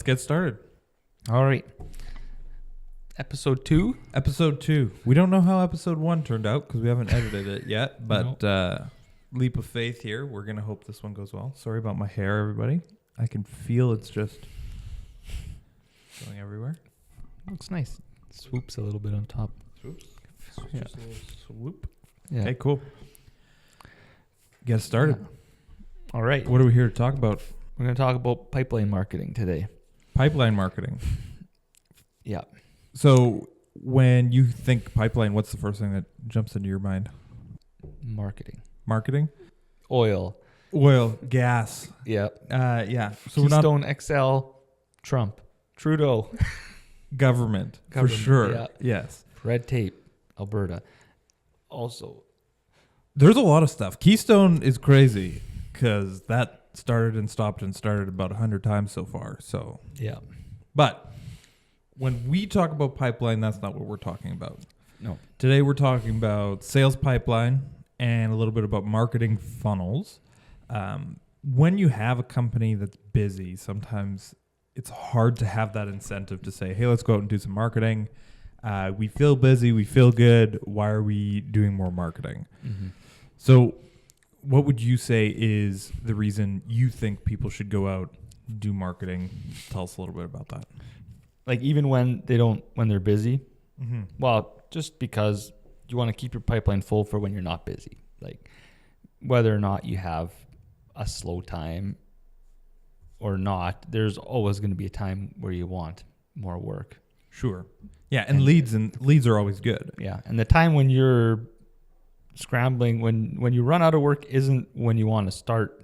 let's get started. All right. Episode 2? Episode 2. We don't know how episode 1 turned out because we haven't edited it yet, but leap of faith here. We're going to hope this one goes well. Sorry about my hair, everybody. I can feel it's just going everywhere. Looks nice. Swoops a little bit on top. Swoops? Yeah. Just a little swoop. Yeah. Okay, cool. Get started. Yeah. All right. What are we here to talk about? We're going to talk about pipeline marketing today. Pipeline marketing. Yeah. So when you think pipeline, what's the first thing that jumps into your mind? Marketing. Marketing? Oil, gas. Yeah. Yeah. So Keystone XL, Trump, Trudeau. Government, for sure. Yeah. Yes. Red tape, Alberta. Also. There's a lot of stuff. Keystone is crazy because that started and stopped and started about 100 times so far. So, yeah. But when we talk about pipeline, that's not what we're talking about. No. Today we're talking about sales pipeline and a little bit about marketing funnels. When you have a company that's busy, sometimes it's hard to have that incentive to say, hey, let's go out and do some marketing. We feel busy. We feel good. Why are we doing more marketing? Mm-hmm. So what would you say is the reason you think people should go out, do marketing? Tell us a little bit about that. Like even when they're busy, Mm-hmm. well, just because you want to keep your pipeline full for when you're not busy. Like whether or not you have a slow time or not, there's always going to be a time where you want more work. Sure. Yeah, and leads are always good. Yeah, and the time when you're scrambling, when you run out of work isn't when you want to start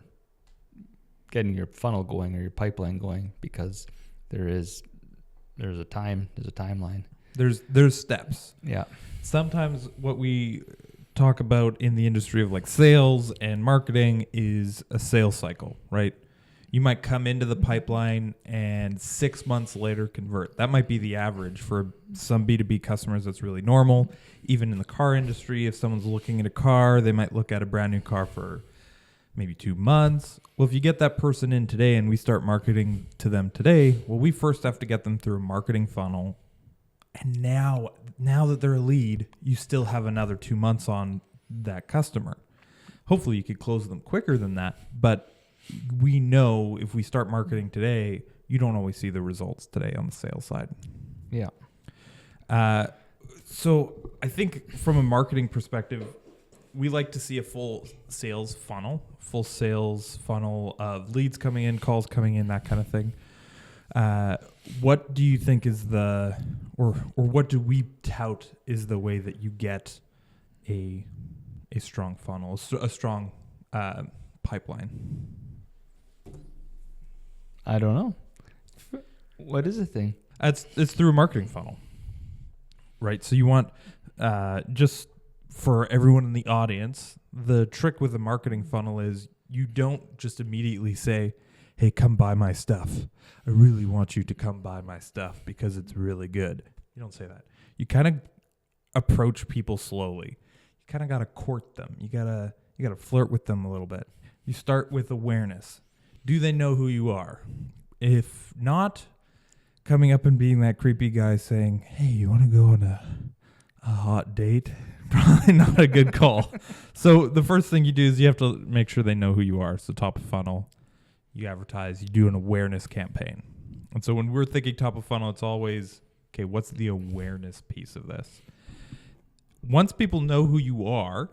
getting your funnel going or your pipeline going, because there's a timeline. There's steps. Yeah. Sometimes what we talk about in the industry of like sales and marketing is a sales cycle, right? You might come into the pipeline and 6 months later convert. That might be the average for some B2B customers. That's really normal. Even in the car industry, if someone's looking at a car, they might look at a brand new car for maybe 2 months. Well, if you get that person in today and we start marketing to them today, well, we first have to get them through a marketing funnel. And now that they're a lead, you still have another 2 months on that customer. Hopefully you could close them quicker than that. But we know if we start marketing today, you don't always see the results today on the sales side. Yeah. So I think from a marketing perspective, we like to see a full sales funnel of leads coming in, calls coming in, that kind of thing. What do you think is or what do we tout is the way that you get a strong funnel, a strong pipeline? I don't know. What is the thing? It's through a marketing funnel, right? So you want, just for everyone in the audience, the trick with a marketing funnel is you don't just immediately say, hey, come buy my stuff. I really want you to come buy my stuff because it's really good. You don't say that. You kind of approach people slowly. You kind of got to court them. You got to flirt with them a little bit. You start with awareness. Do they know who you are? If not, coming up and being that creepy guy saying, hey, you want to go on a hot date? Probably not a good call. So the first thing you do is you have to make sure they know who you are. So top of funnel, you advertise, you do an awareness campaign. And so when we're thinking top of funnel, it's always, okay, what's the awareness piece of this? Once people know who you are,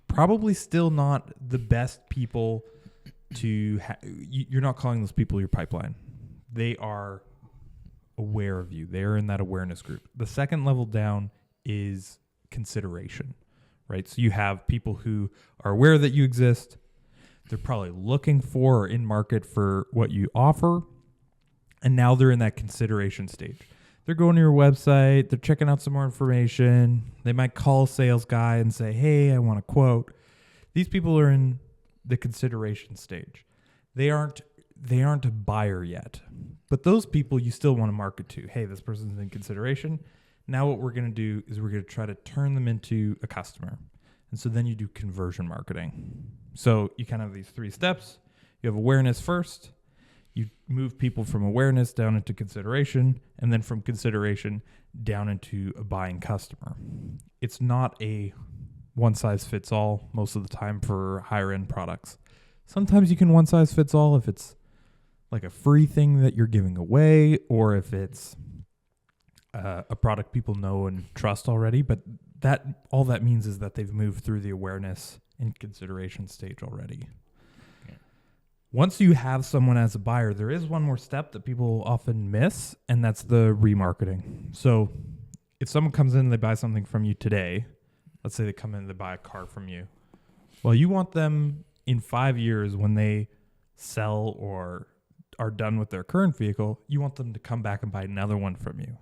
probably still not the best people to you're not calling those people your pipeline. They are aware of you. They're in that awareness group. The second level down is consideration, right? So you have people who are aware that you exist. They're probably looking for or in market for what you offer. And now they're in that consideration stage. They're going to your website. They're checking out some more information. They might call a sales guy and say, hey, I want a quote. These people are in the consideration stage. They aren't a buyer yet. But those people you still want to market to. Hey, this person's in consideration. Now what we're going to do is we're going to try to turn them into a customer. And so then you do conversion marketing. So you kind of have these 3 steps. You have awareness first. You move people from awareness down into consideration, and then from consideration down into a buying customer. It's not a one size fits all most of the time for higher end products. Sometimes you can one size fits all if it's like a free thing that you're giving away, or if it's a product people know and trust already. But that all that means is that they've moved through the awareness and consideration stage already. Once you have someone as a buyer, there is one more step that people often miss, and that's the remarketing. So if someone comes in and they buy something from you today, let's say they come in and they buy a car from you. Well, you want them in 5 years when they sell or are done with their current vehicle, you want them to come back and buy another one from you,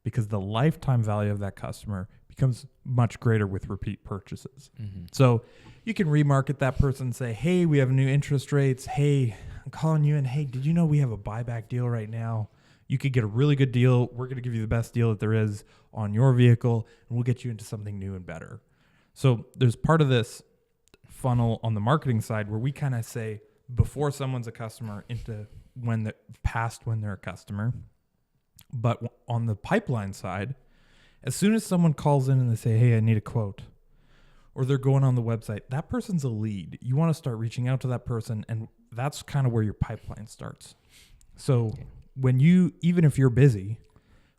because the lifetime value of that customer becomes much greater with repeat purchases. So you can remarket that person and say, hey, we have new interest rates. Hey, I'm calling you in. Hey, did you know we have a buyback deal right now? You could get a really good deal. We're going to give you the best deal that there is on your vehicle, and we'll get you into something new and better. So there's part of this funnel on the marketing side where we kind of say before someone's a customer into when they're a customer. But on the pipeline side, as soon as someone calls in and they say, hey, I need a quote, or they're going on the website, that person's a lead. You want to start reaching out to that person, and that's kind of where your pipeline starts. So even if you're busy,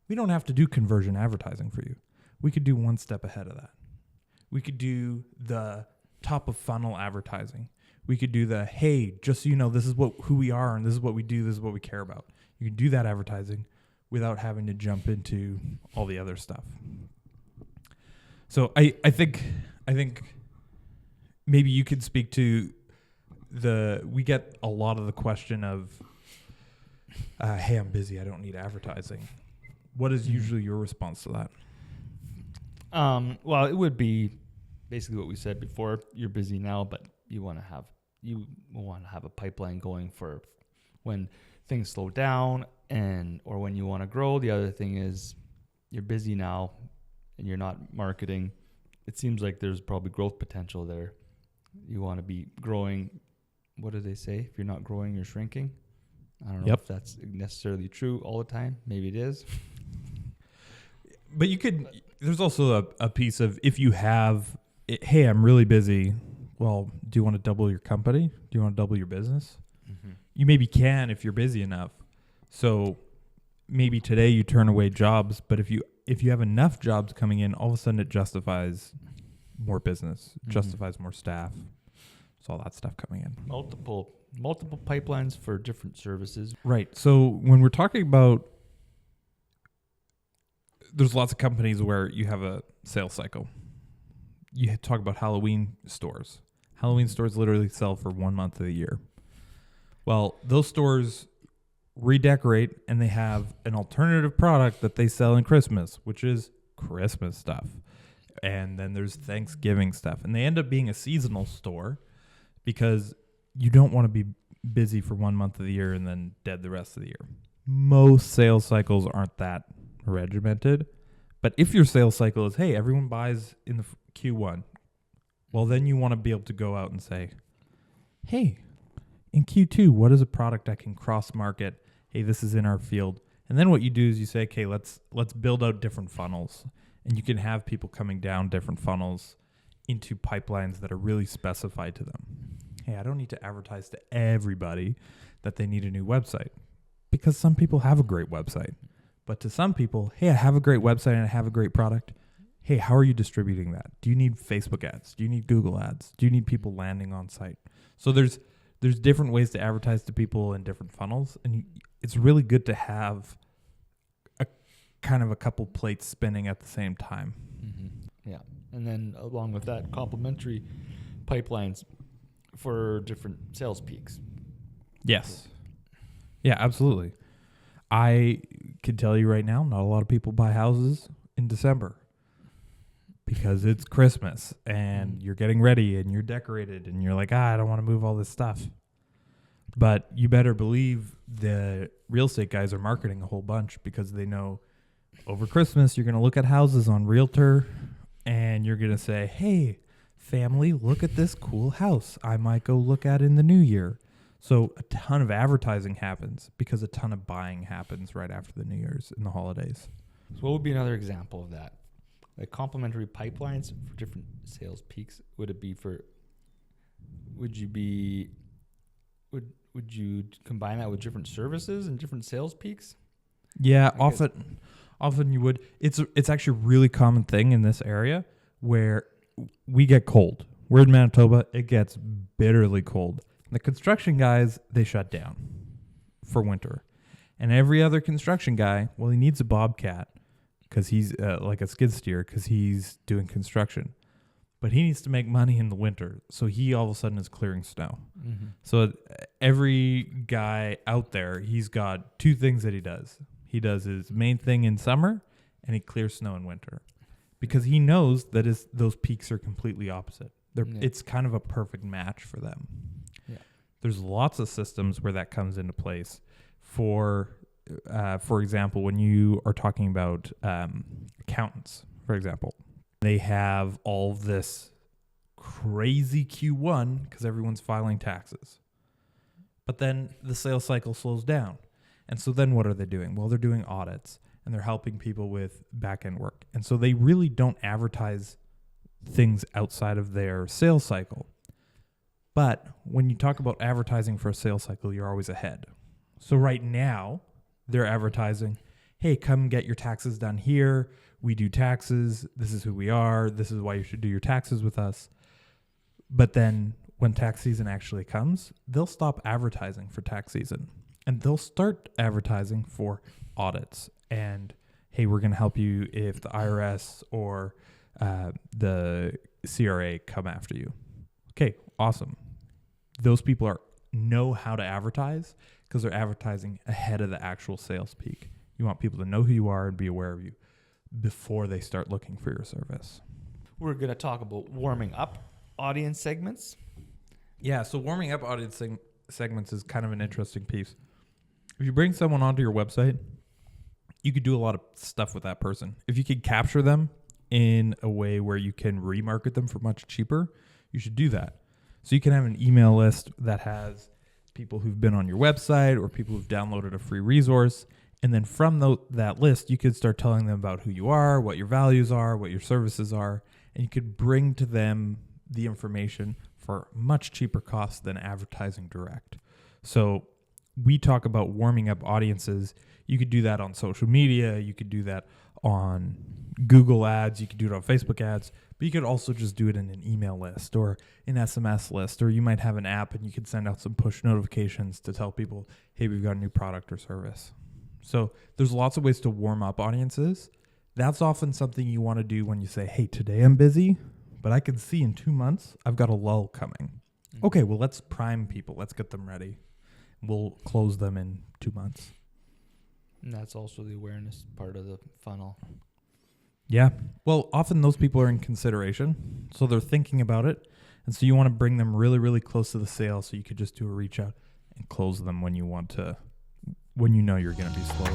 we don't have to do conversion advertising for you. We could do one step ahead of that. We could do the top of funnel advertising. We could do the, hey, just so you know, this is who we are, and this is what we do, this is what we care about. You can do that advertising without having to jump into all the other stuff. So I think maybe you could speak to we get a lot of the question of, hey, I'm busy, I don't need advertising. What is usually your response to that? Well, it would be basically what we said before. You're busy now, but you want to have a pipeline going for when things slow down or when you want to grow. The other thing is you're busy now and you're not marketing. It seems like there's probably growth potential there. You want to be growing. What do they say? If you're not growing, you're shrinking. I don't know if that's necessarily true all the time. Maybe it is. But there's also a piece of, if you have, hey, I'm really busy. Well, do you want to double your company? Do you want to double your business? Mm-hmm. You maybe can if you're busy enough. So maybe today you turn away jobs, but if you have enough jobs coming in, all of a sudden it justifies more business, justifies more staff. So all that stuff coming in. Multiple pipelines for different services. Right. So when we're talking about, there's lots of companies where you have a sales cycle. You talk about Halloween stores. Halloween stores literally sell for 1 month of the year. Well, those stores redecorate and they have an alternative product that they sell in Christmas, which is Christmas stuff. And then there's Thanksgiving stuff. And they end up being a seasonal store because you don't want to be busy for 1 month of the year and then dead the rest of the year. Most sales cycles aren't that regimented. But if your sales cycle is, hey, everyone buys in the Q1, well, then you want to be able to go out and say, hey, in Q2, what is a product I can cross-market? Hey, this is in our field. And then what you do is you say, okay, let's build out different funnels. And you can have people coming down different funnels into pipelines that are really specified to them. Hey, I don't need to advertise to everybody that they need a new website, because some people have a great website. But to some people, hey, I have a great website and I have a great product. Hey, how are you distributing that? Do you need Facebook ads? Do you need Google ads? Do you need people landing on site? So there's different ways to advertise to people in different funnels, and it's really good to have a kind of a couple plates spinning at the same time. Mm-hmm. Yeah, and then along with that, complementary pipelines for different sales peaks. Yes. Yeah, absolutely. I can tell you right now, not a lot of people buy houses in December because it's Christmas and you're getting ready and you're decorated and you're like, I don't want to move all this stuff. But you better believe the real estate guys are marketing a whole bunch because they know over Christmas you're going to look at houses on Realtor and you're going to say, hey, family, look at this cool house I might go look at in the new year. So a ton of advertising happens because a ton of buying happens right after the New Year's and the holidays. So what would be another example of that? Like complementary pipelines for different sales peaks. Would you combine that with different services and different sales peaks? Yeah, often you would. It's actually a really common thing in this area where we get cold. We're in Manitoba. It gets bitterly cold. The construction guys, they shut down for winter. And every other construction guy, well, he needs a bobcat because he's like a skid steer because he's doing construction. But he needs to make money in the winter. So he all of a sudden is clearing snow. Mm-hmm. So every guy out there, he's got two things that he does. He does his main thing in summer and he clears snow in winter because he knows that those peaks are completely opposite. It's kind of a perfect match for them. Yeah. There's lots of systems where that comes into place. For example, when you are talking about accountants, for example, they have all of this crazy Q1 because everyone's filing taxes. But then the sales cycle slows down. And so then what are they doing? Well, they're doing audits and they're helping people with back-end work. And so they really don't advertise things outside of their sales cycle. But when you talk about advertising for a sales cycle, you're always ahead. So right now, they're advertising, hey, come get your taxes done here. We do taxes. This is who we are. This is why you should do your taxes with us. But then when tax season actually comes, they'll stop advertising for tax season. And they'll start advertising for audits. And, hey, we're going to help you if the IRS or the CRA come after you. Okay, awesome. Those people know how to advertise because they're advertising ahead of the actual sales peak. You want people to know who you are and be aware of you before they start looking for your service. We're going to talk about warming up audience segments. Yeah, so warming up audience segments is kind of an interesting piece. If you bring someone onto your website, you could do a lot of stuff with that person. If you could capture them in a way where you can remarket them for much cheaper, you should do that. So you can have an email list that has people who've been on your website or people who've downloaded a free resource. And then from that list, you could start telling them about who you are, what your values are, what your services are. And you could bring to them the information for much cheaper cost than advertising direct. So we talk about warming up audiences. You could do that on social media. You could do that on Google ads. You could do it on Facebook ads. But you could also just do it in an email list or an SMS list. Or you might have an app and you could send out some push notifications to tell people, hey, we've got a new product or service. So there's lots of ways to warm up audiences. That's often something you want to do when you say, hey, today I'm busy, but I can see in 2 months I've got a lull coming. Mm-hmm. Okay, well, let's prime people. Let's get them ready. We'll close them in 2 months. And that's also the awareness part of the funnel. Yeah. Well, often those people are in consideration, so they're thinking about it. And so you want to bring them really, really close to the sale so you could just do a reach out and close them when you know you're going to be slower.